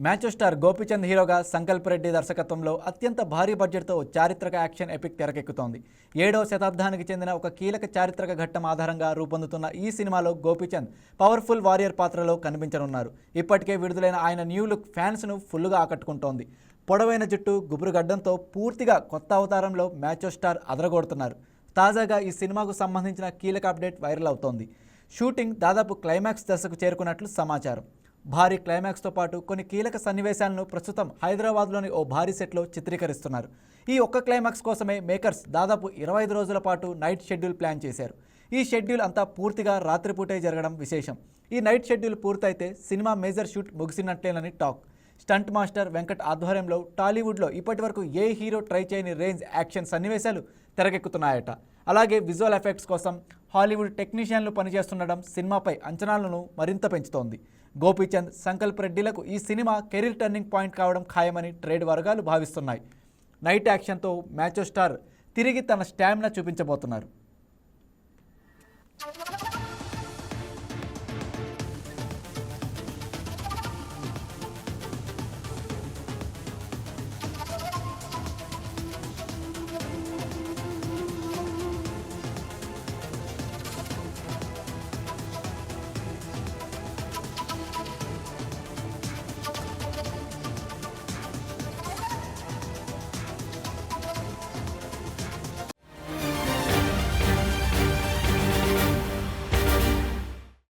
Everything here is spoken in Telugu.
మ్యాచో స్టార్ గోపీచంద్ హీరోగా సంకల్ప్ రెడ్డి దర్శకత్వంలో అత్యంత భారీ బడ్జెట్తో చారిత్రక యాక్షన్ ఎపిక్ తెరకెక్కుతోంది. 7వ శతాబ్దానికి చెందిన ఒక కీలక చారిత్రక ఘట్టం ఆధారంగా రూపొందుతున్న ఈ సినిమాలో గోపీచంద్ పవర్ఫుల్ వారియర్ పాత్రలో కనిపించనున్నారు. ఇప్పటికే విడుదలైన ఆయన న్యూ లుక్ ఫ్యాన్స్ను ఫుల్గా ఆకట్టుకుంటోంది. పొడవైన జుట్టు, గుబురు గడ్డంతో పూర్తిగా కొత్త అవతారంలో మ్యాచో స్టార్ అదరగొడుతున్నారు. తాజాగా ఈ సినిమాకు సంబంధించిన కీలక అప్డేట్ వైరల్ అవుతోంది. షూటింగ్ దాదాపు క్లైమాక్స్ దశకు చేరుకున్నట్లు సమాచారం. భారీ క్లైమాక్స్తో పాటు కొన్ని కీలక సన్నివేశాలను ప్రస్తుతం హైదరాబాద్లోని ఓ భారీ సెట్లో చిత్రీకరిస్తున్నారు. ఈ ఒక్క క్లైమాక్స్ కోసమే మేకర్స్ దాదాపు 25 రోజుల పాటు నైట్ షెడ్యూల్ ప్లాన్ చేశారు. ఈ షెడ్యూల్ అంతా పూర్తిగా రాత్రిపూటే జరగడం విశేషం. ఈ నైట్ షెడ్యూల్ పూర్తయితే సినిమా మేజర్ షూట్ ముగిసినట్లేనని టాక్. స్టంట్ మాస్టర్ వెంకట్ ఆధ్వర్యంలో టాలీవుడ్లో ఇప్పటివరకు ఏ హీరో ట్రై చేయని రేంజ్ యాక్షన్ సన్నివేశాలు తెరకెక్కుతున్నాయట. అలాగే విజువల్ ఎఫెక్ట్స్ కోసం హాలీవుడ్ టెక్నీషియన్లు పనిచేస్తుండడం సినిమాపై అంచనాలను మరింత పెంచుతోంది. గోపీచంద్, సంకల్ప్ రెడ్డిలకు ఈ సినిమా కెరీర్ టర్నింగ్ పాయింట్ కావడం ఖాయమని ట్రేడ్ వర్గాలు భావిస్తున్నాయి. నైట్ యాక్షన్తో మ్యాచో స్టార్ తిరిగి తన స్టామినా చూపించబోతున్నారు.